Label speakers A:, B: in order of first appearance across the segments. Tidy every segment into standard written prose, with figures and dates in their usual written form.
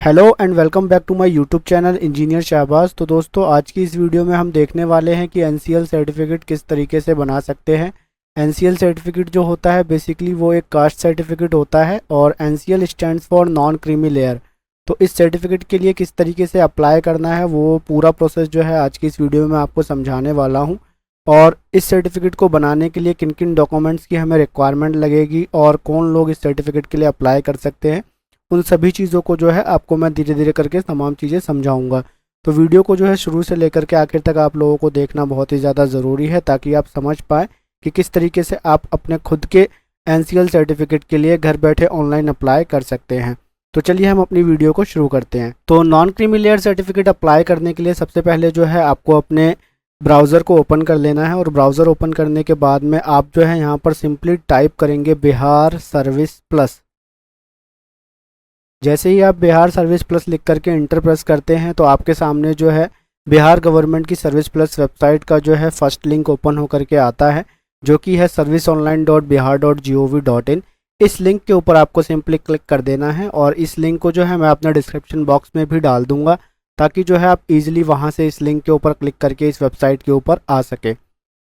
A: Hello and welcome back to my YouTube channel engineer Shahbaz. तो दोस्तों, आज की इस वीडियो में हम देखने वाले हैं कि एनसीएल सर्टिफिकेट किस तरीके से बना सकते हैं। एनसीएल सर्टिफिकेट जो होता है बेसिकली वो एक कास्ट सर्टिफिकेट होता है और NCL stands for non creamy layer. तो इस सर्टिफिकेट के लिए किस तरीके से अप्लाई करना है वो पूरा प्रोसेस जो है आज की इस वीडियो में मैं आपको समझाने वाला हूँ। और इस सर्टिफिकेट को बनाने के लिए किन किन डॉक्यूमेंट्स की हमें रिक्वायरमेंट लगेगी और कौन लोग इस सर्टिफिकेट के लिए अप्लाई कर सकते हैं, उन सभी चीज़ों को जो है आपको मैं धीरे धीरे करके तमाम चीज़ें समझाऊंगा। तो वीडियो को जो है शुरू से लेकर के आखिर तक आप लोगों को देखना बहुत ही ज़्यादा ज़रूरी है ताकि आप समझ पाएँ कि किस तरीके से आप अपने खुद के एनसीएल सर्टिफिकेट के लिए घर बैठे ऑनलाइन अप्लाई कर सकते हैं। तो चलिए हम अपनी वीडियो को शुरू करते हैं। तो non creamy layer certificate apply करने के लिए सबसे पहले जो है आपको अपने ब्राउज़र को ओपन कर लेना है और ब्राउज़र ओपन करने के बाद में आप जो है यहाँ पर सिंपली टाइप करेंगे बिहार सर्विस प्लस। जैसे ही आप बिहार सर्विस प्लस लिख करके इंटर प्रेस करते हैं तो आपके सामने जो है बिहार गवर्नमेंट की सर्विस प्लस वेबसाइट का जो है फर्स्ट लिंक ओपन होकर के आता है, जो कि है serviceonline.bihar.gov.in। इस लिंक के ऊपर आपको सिंपली क्लिक कर देना है और इस लिंक को जो है मैं अपना डिस्क्रिप्शन बॉक्स में भी डाल दूंगा ताकि जो है आप इजीली वहां से इस लिंक के ऊपर क्लिक करके इस वेबसाइट के ऊपर आ सके।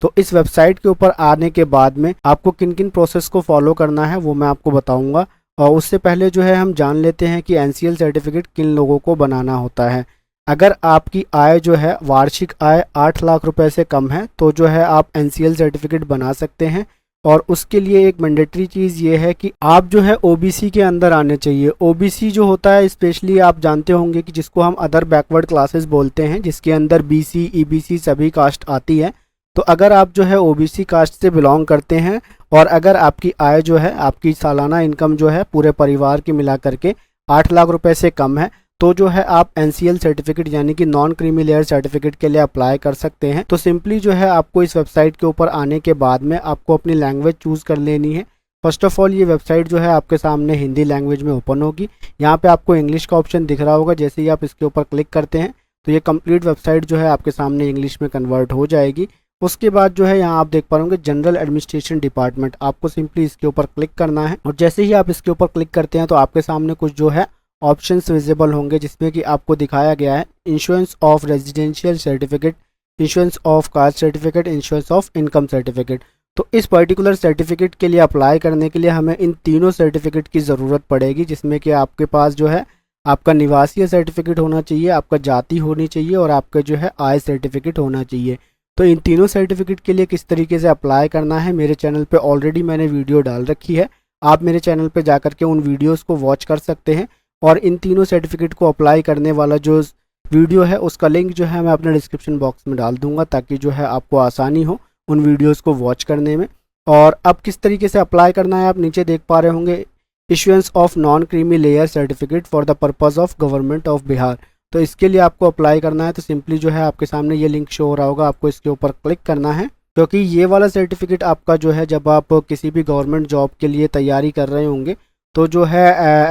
A: तो इस वेबसाइट के ऊपर आने के बाद में आपको किन किन प्रोसेस को फॉलो करना है वो मैं आपको बताऊंगा। और उससे पहले जो है हम जान लेते हैं कि एनसीएल सर्टिफिकेट किन लोगों को बनाना होता है। अगर आपकी आय जो है वार्षिक आय 8 लाख रुपए से कम है तो जो है आप एनसीएल सर्टिफिकेट बना सकते हैं। और उसके लिए एक मैंडेटरी चीज़ ये है कि आप जो है ओबीसी के अंदर आने चाहिए। ओबीसी जो होता है स्पेशली आप जानते होंगे कि जिसको हम अदर बैकवर्ड क्लासेस बोलते हैं, जिसके अंदर बीसी ईबीसी सभी कास्ट आती है। तो अगर आप जो है ओबीसी कास्ट से बिलोंग करते हैं और अगर आपकी आय जो है आपकी सालाना इनकम जो है पूरे परिवार की मिला करके 8 लाख रुपए से कम है तो जो है आप एनसीएल सर्टिफिकेट यानी कि नॉन क्रीमी लेयर सर्टिफिकेट के लिए अप्लाई कर सकते हैं। तो सिंपली जो है आपको इस वेबसाइट के ऊपर आने के बाद में आपको अपनी लैंग्वेज चूज़ कर लेनी है। फर्स्ट ऑफ ऑल ये वेबसाइट जो है आपके सामने हिंदी लैंग्वेज में ओपन होगी। यहाँ पे आपको इंग्लिश का ऑप्शन दिख रहा होगा। जैसे ही आप इसके ऊपर क्लिक करते हैं तो ये कंप्लीट वेबसाइट जो है आपके सामने इंग्लिश में कन्वर्ट हो जाएगी। उसके बाद जो है यहाँ आप देख पा रहे होंगे जनरल एडमिनिस्ट्रेशन डिपार्टमेंट, आपको सिंपली इसके ऊपर क्लिक करना है। और जैसे ही आप इसके ऊपर क्लिक करते हैं तो आपके सामने कुछ जो है ऑप्शंस विजिबल होंगे जिसमें कि आपको दिखाया गया है insurance of residential certificate, insurance of caste certificate, insurance of income certificate. तो इस पर्टिकुलर सर्टिफिकेट के लिए अप्लाई करने के लिए हमें इन तीनों सर्टिफिकेट की ज़रूरत पड़ेगी, जिसमें कि आपके पास जो है आपका निवासीय सर्टिफिकेट होना चाहिए, आपका जाति होनी चाहिए और आपका जो है आय सर्टिफिकेट होना चाहिए। तो इन तीनों सर्टिफिकेट के लिए किस तरीके से अप्लाई करना है मेरे चैनल पे ऑलरेडी मैंने वीडियो डाल रखी है। आप मेरे चैनल पे जाकर के उन वीडियोस को वॉच कर सकते हैं और इन तीनों सर्टिफिकेट को अप्लाई करने वाला जो वीडियो है उसका लिंक जो है मैं अपने डिस्क्रिप्शन बॉक्स में डाल दूंगा ताकि जो है आपको आसानी हो उन वीडियोज़ को वॉच करने में। और अब किस तरीके से अप्लाई करना है आप नीचे देख पा रहे होंगे, issuance of non creamy layer certificate for the purpose of government of Bihar. तो इसके लिए आपको अप्लाई करना है। तो सिंपली जो है आपके सामने ये लिंक शो हो रहा होगा, आपको इसके ऊपर क्लिक करना है क्योंकि ये वाला सर्टिफिकेट आपका जो है जब आप किसी भी गवर्नमेंट जॉब के लिए तैयारी कर रहे होंगे तो जो है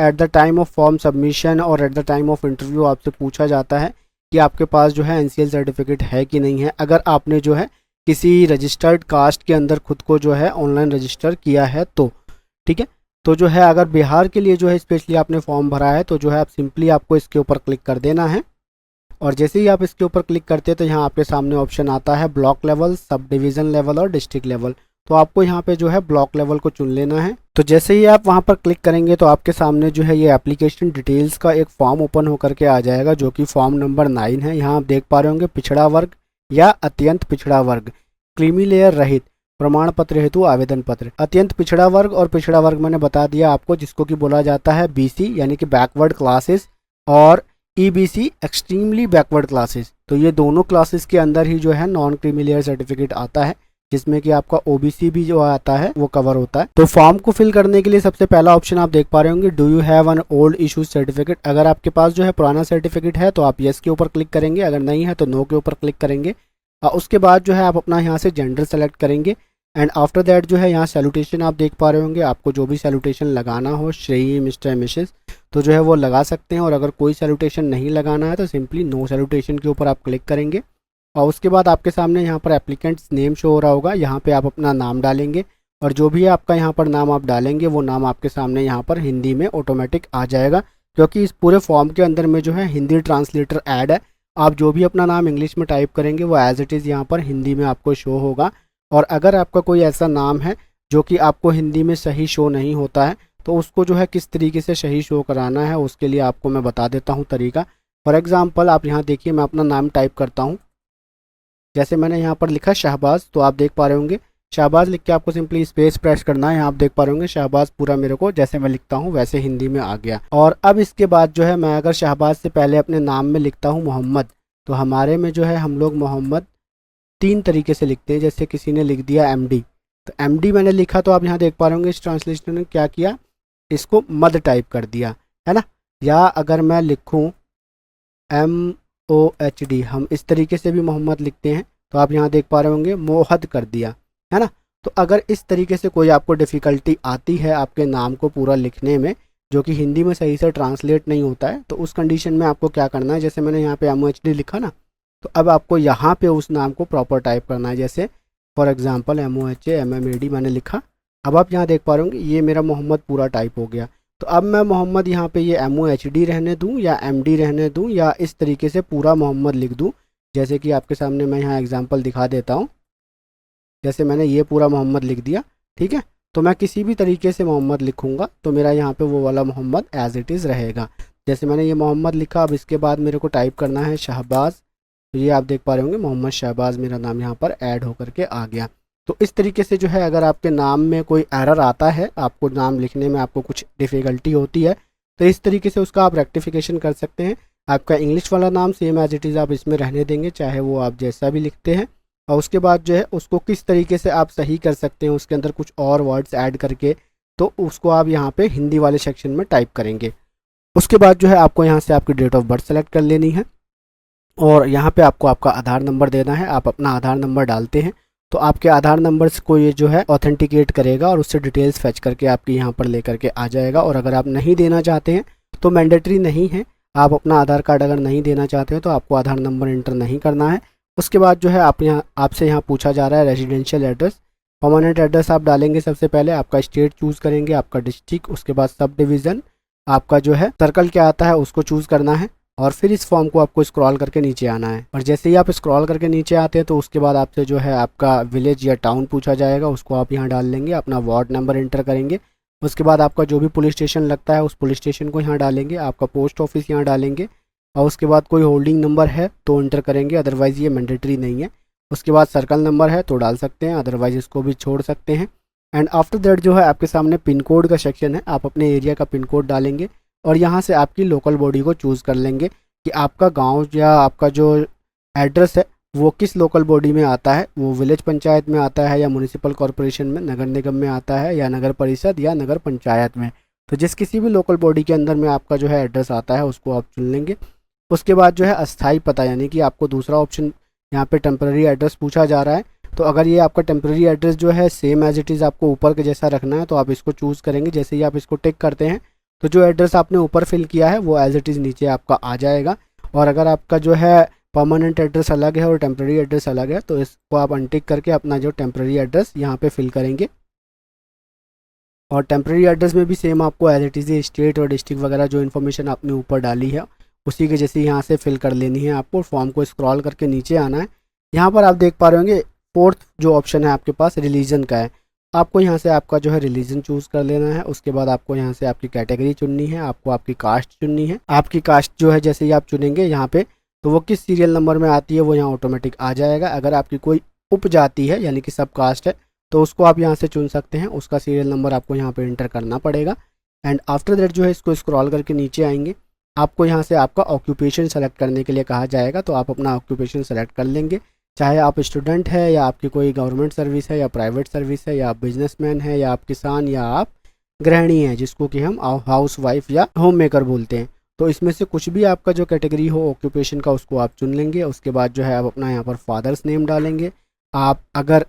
A: at the time of form submission और at the time of interview आपसे पूछा जाता है कि आपके पास जो है एनसीएल सर्टिफिकेट है कि नहीं है। अगर आपने जो है किसी रजिस्टर्ड कास्ट के अंदर खुद को जो है ऑनलाइन रजिस्टर किया है तो ठीक है। तो जो है अगर बिहार के लिए जो है स्पेशली आपने फॉर्म भरा है तो जो है आप सिंपली आपको इसके ऊपर क्लिक कर देना है। और जैसे ही आप इसके ऊपर क्लिक करते हैं तो यहाँ आपके सामने ऑप्शन आता है block level, sub division level और डिस्ट्रिक्ट लेवल। तो आपको यहाँ पे जो है ब्लॉक लेवल को चुन लेना है। तो जैसे ही आप वहाँ पर क्लिक करेंगे तो आपके सामने जो है ये एप्लीकेशन डिटेल्स का एक फॉर्म ओपन होकर के आ जाएगा जो कि फॉर्म नंबर 9 है। यहाँ आप देख पा रहे होंगे पिछड़ा वर्ग या अत्यंत पिछड़ा वर्ग क्रीमी लेयर रहित प्रमाण पत्र हेतु आवेदन पत्र। अत्यंत पिछड़ा वर्ग और पिछड़ा वर्ग मैंने बता दिया आपको, जिसको कि बोला जाता है बीसी यानी कि बैकवर्ड क्लासेस और ईबीसी एक्सट्रीमली बैकवर्ड क्लासेस। तो ये दोनों क्लासेस के अंदर ही जो है नॉन क्रीमी लेयर सर्टिफिकेट आता है, जिसमें कि आपका ओबीसी भी जो आता है वो कवर होता है। तो फॉर्म को फिल करने के लिए सबसे पहला ऑप्शन आप देख पा रहे होंगे, do you have an old issued certificate. अगर आपके पास जो है पुराना सर्टिफिकेट है तो आप यस के ऊपर क्लिक करेंगे, अगर नहीं है तो नो के ऊपर क्लिक करेंगे। उसके बाद जो है आप अपना यहाँ से जेंडर सेलेक्ट करेंगे एंड आफ्टर दैट जो है यहाँ सैल्यूटेशन आप देख पा रहे होंगे, आपको जो भी सैल्यूटेशन लगाना हो श्री मिस्टर मिसेस तो जो है वो लगा सकते हैं। और अगर कोई सैल्यूटेशन नहीं लगाना है तो सिंपली नो सैल्यूटेशन के ऊपर आप क्लिक करेंगे। और उसके बाद आपके सामने यहाँ पर एप्लीकेंट्स नेम शो हो रहा होगा, यहाँ पे आप अपना नाम डालेंगे और जो भी आपका यहाँ पर नाम आप डालेंगे वो नाम आपके सामने यहाँ पर हिंदी में ऑटोमेटिक आ जाएगा। क्योंकि इस पूरे फॉर्म के अंदर में जो है हिंदी ट्रांसलेटर ऐड है। आप जो भी अपना नाम इंग्लिश में टाइप करेंगे वो एज इट इज़ यहाँ पर हिंदी में आपको शो होगा। और अगर आपका कोई ऐसा नाम है जो कि आपको हिंदी में सही शो नहीं होता है, तो उसको जो है किस तरीके से सही शो कराना है उसके लिए आपको मैं बता देता हूँ तरीका। फॉर एग्ज़ाम्पल आप यहाँ देखिए, मैं अपना नाम टाइप करता हूँ। जैसे मैंने यहाँ पर लिखा शहबाज, तो आप देख पा रहे होंगे शहबाज लिख के आपको सिंपली स्पेस प्रेस करना है। यहाँ आप देख पा रहे होंगे शहबाज पूरा मेरे को जैसे मैं लिखता हूँ वैसे हिंदी में आ गया। और अब इसके बाद जो है मैं अगर शहबाज से पहले अपने नाम में लिखता हूँ मोहम्मद, तो हमारे में जो है हम लोग मोहम्मद 3 तरीके से लिखते हैं। जैसे किसी ने लिख दिया MD, तो MD मैंने लिखा तो आप यहाँ देख पा रहे होंगे इस ट्रांसलेशन ने क्या किया, इसको मद टाइप कर दिया, है ना। या अगर मैं लिखूँ MOHD, हम इस तरीके से भी मोहम्मद लिखते हैं, तो आप यहाँ देख पा रहे होंगे मोहद कर दिया, है ना। तो अगर इस तरीके से कोई आपको डिफ़िकल्टी आती है आपके नाम को पूरा लिखने में, जो कि हिंदी में सही से ट्रांसलेट नहीं होता है, तो उस कंडीशन में आपको क्या करना है, जैसे मैंने यहाँ पे MOHD लिखा ना, तो अब आपको यहाँ पे उस नाम को प्रॉपर टाइप करना है। जैसे फॉर एग्जांपल MOHAMMAD मैंने लिखा। अब आप यहाँ देख पा रहे होंगे ये मेरा मोहम्मद पूरा टाइप हो गया। तो अब मैं मोहम्मद यहाँ पे ये MOHD रहने दूँ या MD रहने दूँ या इस तरीके से पूरा मोहम्मद लिख दूँ, जैसे कि आपके सामने मैं यहाँ एग्जांपल दिखा देता हूँ। जैसे मैंने ये पूरा मोहम्मद लिख दिया, ठीक है। तो मैं किसी भी तरीके से मोहम्मद लिखूँगा तो मेरा यहाँ पे वो वाला मोहम्मद एज इट इज़ रहेगा। जैसे मैंने ये मोहम्मद लिखा, अब इसके बाद मेरे को टाइप करना है शहबाज, तो ये आप देख पा रहे होंगे मोहम्मद शहबाज मेरा नाम यहाँ पर ऐड होकर के आ गया। तो इस तरीके से जो है अगर आपके नाम में कोई एरर आता है, आपको नाम लिखने में आपको कुछ डिफ़िकल्टी होती है, तो इस तरीके से उसका आप रेक्टिफिकेशन कर सकते हैं। आपका इंग्लिश वाला नाम सेम एज इट इज़ आप इसमें रहने देंगे, चाहे वो आप जैसा भी लिखते हैं, और उसके बाद जो है उसको किस तरीके से आप सही कर सकते हैं उसके अंदर कुछ और वर्ड्स ऐड करके, तो उसको आप यहाँ पे हिंदी वाले सेक्शन में टाइप करेंगे। उसके बाद जो है आपको यहाँ से आपकी डेट ऑफ बर्थ सेलेक्ट कर लेनी है और यहाँ पे आपको आपका आधार नंबर देना है। आप अपना आधार नंबर डालते हैं तो आपके आधार नंबर को ये जो है ऑथेंटिकेट करेगा और उससे डिटेल्स फैच करके आपके यहाँ पर लेकर के आ जाएगा। और अगर आप नहीं देना चाहते हैं तो मैंडेटरी नहीं है, आप अपना आधार कार्ड अगर नहीं देना चाहते हो तो आपको आधार नंबर इंटर नहीं करना है। उसके बाद जो है आपसे यहाँ पूछा जा रहा है रेजिडेंशियल एड्रेस, परमानेंट एड्रेस आप डालेंगे। सबसे पहले आपका स्टेट चूज़ करेंगे, आपका डिस्ट्रिक्ट, उसके बाद सब डिवीज़न, आपका जो है सर्कल क्या आता है उसको चूज़ करना है और फिर इस फॉर्म को आपको स्क्रॉल करके नीचे आना है। और जैसे ही आप स्क्रॉल करके नीचे आते हैं तो उसके बाद आपसे जो है आपका विलेज या टाउन पूछा जाएगा, उसको आप यहाँ डाल लेंगे, अपना वार्ड नंबर इंटर करेंगे। उसके बाद आपका जो भी पुलिस स्टेशन लगता है उस पुलिस स्टेशन को यहाँ डालेंगे, आपका पोस्ट ऑफिस यहाँ डालेंगे और उसके बाद कोई होल्डिंग नंबर है तो इंटर करेंगे, अदरवाइज़ ये मैंडेटरी नहीं है। उसके बाद सर्कल नंबर है तो डाल सकते हैं, अदरवाइज़ इसको भी छोड़ सकते हैं। एंड आफ्टर दैट जो है आपके सामने पिन कोड का सेक्शन है, आप अपने एरिया का पिन कोड डालेंगे और यहाँ से आपकी लोकल बॉडी को चूज़ कर लेंगे कि आपका गांव या आपका जो एड्रेस है वो किस लोकल बॉडी में आता है, वो विलेज पंचायत में आता है या म्यूनिसिपल कॉरपोरेशन में, नगर निगम में आता है या नगर परिषद या नगर पंचायत में। तो जिस किसी भी लोकल बॉडी के अंदर में आपका जो है एड्रेस आता है उसको आप चुन लेंगे। उसके बाद जो है अस्थाई पता, यानी कि आपको दूसरा ऑप्शन यहाँ पे टेम्पररी एड्रेस पूछा जा रहा है, तो अगर ये आपका टेम्पररी एड्रेस जो है सेम एज इट इज़ आपको ऊपर के जैसा रखना है तो आप इसको चूज़ करेंगे। जैसे ही आप इसको टिक करते हैं तो जो एड्रेस आपने ऊपर फिल किया है वो एज इट इज़ नीचे आपका आ जाएगा। और अगर आपका जो है परमानेंट एड्रेस अलग है और टेम्पररी एड्रेस अलग है तो इसको आप अनटिक करके अपना जो टेम्पररी एड्रेस यहाँ पे फिल करेंगे। और टेम्पररी एड्रेस में भी सेम आपको एज इट इज़ स्टेट और डिस्ट्रिक्ट वगैरह जो इन्फॉर्मेशन आपने ऊपर डाली है उसी के जैसे यहाँ से फिल कर लेनी है। आपको फॉर्म को स्क्रॉल करके नीचे आना है। यहाँ पर आप देख पा रहे होंगे फोर्थ जो ऑप्शन है आपके पास रिलीजन का है, आपको यहाँ से आपका जो है रिलीजन चूज़ कर लेना है। उसके बाद आपको यहाँ से आपकी कैटेगरी चुननी है, आपको आपकी कास्ट चुननी है। आपकी कास्ट जो है जैसे ही आप चुनेंगे यहाँ पे तो वो किस सीरियल नंबर में आती है वो यहाँ ऑटोमेटिक आ जाएगा। अगर आपकी कोई उपजाति है यानी कि सब कास्ट है तो उसको आप यहाँ से चुन सकते हैं, उसका सीरियल नंबर आपको यहाँ पे इंटर करना पड़ेगा। एंड आफ्टर दैट जो है इसको स्क्रॉल करके नीचे आएंगे, आपको यहाँ से आपका ऑक्यूपेशन सेलेक्ट करने के लिए कहा जाएगा, तो आप अपना ऑक्यूपेशन सेलेक्ट कर लेंगे। चाहे आप स्टूडेंट है या आपकी कोई गवर्नमेंट सर्विस है या प्राइवेट सर्विस है या आप बिजनेसमैन है या आप किसान या आप गृहिणी हैं जिसको कि हम हाउस वाइफ या होम मेकर बोलते हैं, तो इसमें से कुछ भी आपका जो कैटेगरी हो ऑक्यूपेशन का उसको आप चुन लेंगे। उसके बाद जो है आप अपना यहाँ पर फादर्स नेम डालेंगे। आप अगर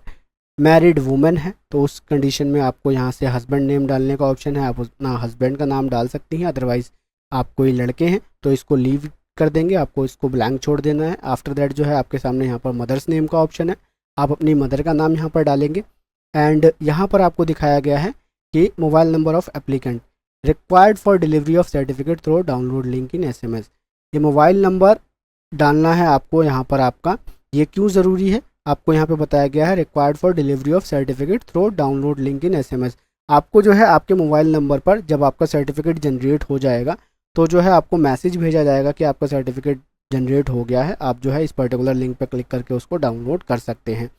A: मैरिड वुमेन है तो उस कंडीशन में आपको यहाँ से हस्बैंड नेम डालने का ऑप्शन है, आप अपना हस्बैंड का नाम डाल सकती हैं। अदरवाइज़ आप कोई लड़के हैं तो इसको लीव कर देंगे, आपको इसको ब्लैंक छोड़ देना है। आफ्टर दैट जो है आपके सामने यहाँ पर मदर्स नेम का ऑप्शन है, आप अपनी मदर का नाम यहाँ पर डालेंगे। एंड यहाँ पर आपको दिखाया गया है कि mobile number of applicant, required for delivery of certificate through download link in SMS। ये मोबाइल नंबर डालना है आपको यहाँ पर आपका। ये क्यों ज़रूरी है आपको यहाँ पे बताया गया है, required for delivery of certificate through download link in SMS। आपको जो है आपके मोबाइल नंबर पर जब आपका सर्टिफिकेट जनरेट हो जाएगा तो जो है आपको मैसेज भेजा जाएगा कि आपका सर्टिफिकेट जनरेट हो गया है, आप जो है इस पर्टिकुलर लिंक पर क्लिक करके उसको डाउनलोड कर सकते हैं।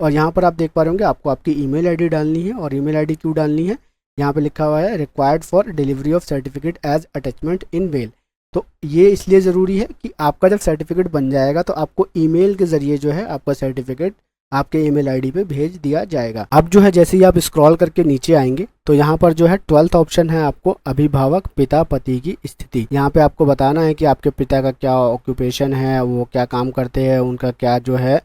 A: और यहाँ पर आप देख पा रहे होंगे आपको आपकी ईमेल आईडी डालनी है। और ईमेल आईडी क्यों डालनी है, यहाँ पे लिखा हुआ है required for delivery of certificate as attachment in mail. तो ये इसलिए ज़रूरी है कि आपका जब सर्टिफिकेट बन जाएगा तो आपको ईमेल के ज़रिए जो है आपका सर्टिफिकेट आपके ईमेल आईडी पे भेज दिया जाएगा। अब जो है जैसे ही आप स्क्रॉल करके नीचे आएंगे तो यहाँ पर जो है 12th ऑप्शन है आपको अभिभावक पिता पति की स्थिति। यहाँ पे आपको बताना है कि आपके पिता का क्या ऑक्यूपेशन है, वो क्या काम करते हैं, उनका क्या जो है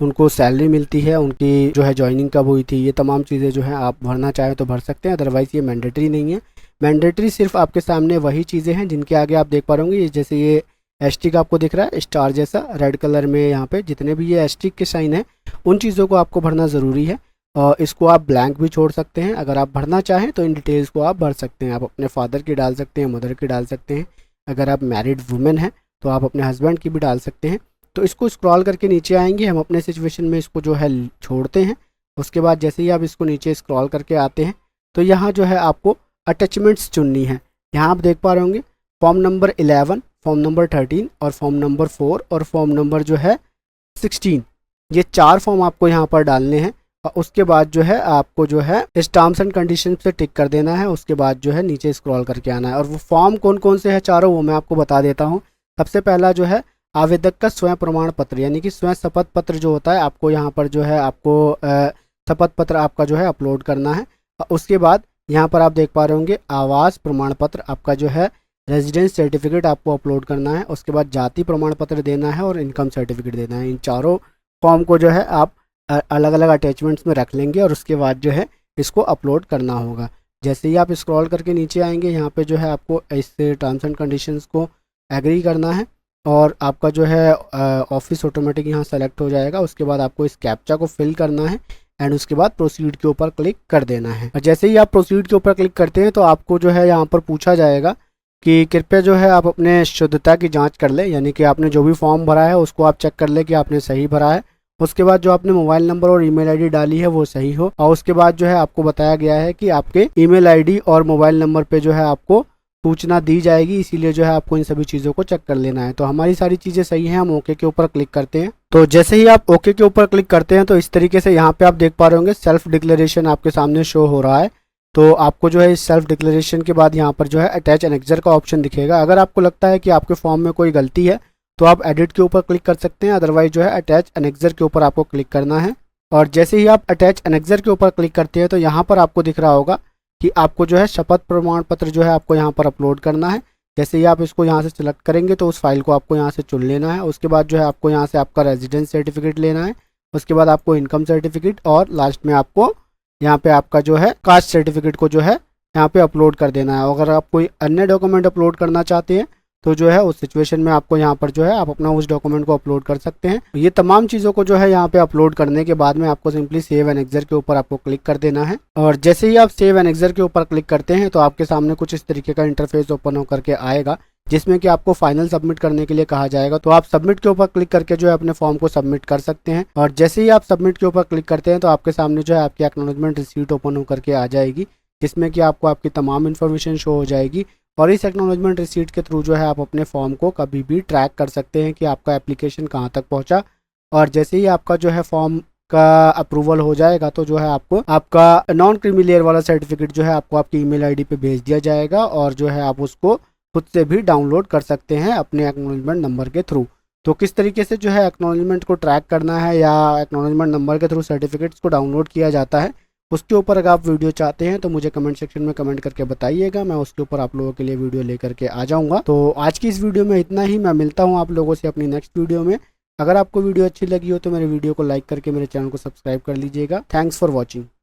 A: उनको सैलरी मिलती है, उनकी जो है ज्वाइनिंग कब हुई थी, ये तमाम चीज़ें जो है आप भरना चाहें तो भर सकते हैं, अदरवाइज़ ये मैंडेटरी नहीं है। मैंडेटरी सिर्फ आपके सामने वही चीज़ें हैं जिनके आगे आप देख पा रहे होंगे, जैसे ये एस्टिक आपको दिख रहा है स्टार जैसा रेड कलर में, यहाँ पे जितने भी ये एस्टिक के साइन है उन चीज़ों को आपको भरना ज़रूरी है। और इसको आप ब्लैंक भी छोड़ सकते हैं, अगर आप भरना चाहें तो इन डिटेल्स को आप भर सकते हैं। आप अपने फादर की डाल सकते हैं, मदर की डाल सकते हैं, अगर आप मैरिड वुमेन हैं तो आप अपने हस्बैंड की भी डाल सकते हैं। तो इसको स्क्रॉल करके नीचे आएंगे, हम अपने सिचुएशन में इसको जो है छोड़ते हैं। उसके बाद जैसे ही आप इसको नीचे स्क्रॉल करके आते हैं तो यहाँ जो है आपको अटैचमेंट्स चुननी है। यहाँ आप देख पा रहे होंगे फॉर्म नंबर 11, फॉर्म नंबर 13 और फॉर्म नंबर 4 और फॉर्म नंबर जो है 16, ये 4 फॉर्म आपको यहाँ पर डालने हैं। और उसके बाद जो है आपको जो है इस टर्म्स एंड कंडीशन पे टिक कर देना है। उसके बाद जो है नीचे स्क्रॉल करके आना है। और वो फॉर्म कौन कौन से हैं चारों वो मैं आपको बता देता हूँ। सबसे पहला जो है आवेदक का स्वयं प्रमाण पत्र, यानी कि स्वयं शपथ पत्र जो होता है, आपको यहाँ पर जो है आपको शपथ पत्र आपका जो है अपलोड करना है। उसके बाद यहाँ पर आप देख पा रहे होंगे आवास प्रमाण पत्र, आपका जो है रेजिडेंस सर्टिफिकेट आपको अपलोड करना है। उसके बाद जाति प्रमाण पत्र देना है और इनकम सर्टिफिकेट देना है। इन चारों फॉर्म को जो है आप अलग अलग अटैचमेंट्स में रख लेंगे और उसके बाद जो है इसको अपलोड करना होगा। जैसे ही आप स्क्रॉल करके नीचे आएंगे यहाँ पे जो है आपको इस टर्म्स एंड कंडीशंस को एग्री करना है और आपका जो है ऑफिस ऑटोमेटिक यहाँ सेलेक्ट हो जाएगा। उसके बाद आपको इस कैप्चा को फिल करना है एंड उसके बाद प्रोसीड के ऊपर क्लिक कर देना है। और जैसे ही आप प्रोसीड के ऊपर क्लिक करते हैं तो आपको जो है यहाँ पर पूछा जाएगा कि कृपया जो है आप अपने शुद्धता की जांच कर लें, यानी कि आपने जो भी फॉर्म भरा है उसको आप चेक कर लें कि आपने सही भरा है। उसके बाद जो आपने मोबाइल नंबर और ईमेल आईडी डाली है वो सही हो। और उसके बाद जो है आपको बताया गया है कि आपके ईमेल आईडी और मोबाइल नंबर पे जो है आपको सूचना दी जाएगी, इसीलिए जो है आपको इन सभी चीज़ों को चेक कर लेना है। तो हमारी सारी चीज़ें सही हैं, हम ओके के ऊपर क्लिक करते हैं। तो जैसे ही आप ओके के ऊपर क्लिक करते हैं तो इस तरीके से यहाँ पे आप देख पा रहे होंगे सेल्फ डिक्लेरेशन आपके सामने शो हो रहा है। तो आपको जो है इस सेल्फ डिक्लेरेशन के बाद यहाँ पर जो है अटैच एनेक्सर का ऑप्शन दिखेगा। अगर आपको लगता है कि आपके फॉर्म में कोई गलती है तो आप एडिट के ऊपर क्लिक कर सकते हैं, अदरवाइज जो है अटैच एनेक्सर के ऊपर आपको क्लिक करना है। और जैसे ही आप अटैच एनेक्सर के ऊपर क्लिक करते हैं तो यहाँ पर आपको दिख रहा होगा कि आपको जो है शपथ प्रमाण पत्र जो है आपको यहाँ पर अपलोड करना है। जैसे ही आप इसको यहाँ से सिलेक्ट करेंगे तो उस फाइल को आपको यहाँ से चुन लेना है। उसके बाद जो है आपको यहाँ से आपका रेजिडेंस सर्टिफिकेट लेना है। उसके बाद आपको इनकम सर्टिफिकेट और लास्ट में आपको यहाँ पे आपका जो है कास्ट सर्टिफिकेट को जो है यहाँ पे अपलोड कर देना है। अगर आप कोई अन्य डॉक्यूमेंट अपलोड करना चाहते हैं तो जो है उस सिचुएशन में आपको यहाँ पर जो है आप अपना उस डॉक्यूमेंट को अपलोड कर सकते हैं। ये तमाम चीज़ों को जो है यहाँ पे अपलोड करने के बाद में आपको सिंपली सेव एनेक्सर के ऊपर आपको क्लिक कर देना है। और जैसे ही आप सेव एनेक्सर के ऊपर क्लिक करते हैं तो आपके सामने कुछ इस तरीके का इंटरफेस ओपन होकर के आएगा, जिसमें कि आपको फाइनल सबमिट करने के लिए कहा जाएगा। तो आप सबमिट के ऊपर क्लिक करके जो है अपने फॉर्म को सबमिट कर सकते हैं। और जैसे ही आप सबमिट के ऊपर क्लिक करते हैं तो आपके सामने जो है आपकी एक्नॉलेजमेंट रिसीट ओपन होकर के आ जाएगी, जिसमें कि आपको आपकी तमाम इन्फॉर्मेशन शो हो जाएगी। और इस एक्नॉलेजमेंट रिसीट के थ्रू जो है आप अपने फॉर्म को कभी भी ट्रैक कर सकते हैं कि आपका एप्लीकेशन कहाँ तक पहुँचा। और जैसे ही आपका जो है फॉर्म का अप्रूवल हो जाएगा तो जो है आपको आपका नॉन क्रीमी लेयर वाला सर्टिफिकेट जो है आपको आपकी ईमेल आईडी पे भेज दिया जाएगा और जो है आप उसको खुद से भी डाउनलोड कर सकते हैं अपने एक्नॉलेजमेंट नंबर के थ्रू। तो किस तरीके से जो है एक्नॉलेजमेंट को ट्रैक करना है या एक्नॉलेजमेंट नंबर के थ्रू सर्टिफिकेट्स को डाउनलोड किया जाता है, उसके ऊपर अगर आप वीडियो चाहते हैं तो मुझे कमेंट सेक्शन में कमेंट करके बताइएगा, मैं उसके ऊपर आप लोगों के लिए वीडियो लेकर के आ जाऊंगा। तो आज की इस वीडियो में इतना ही, मैं मिलता हूं आप लोगों से अपनी नेक्स्ट वीडियो में। अगर आपको वीडियो अच्छी लगी हो तो मेरे वीडियो को लाइक करके मेरे चैनल को सब्सक्राइब कर लीजिएगा। Thanks for watching.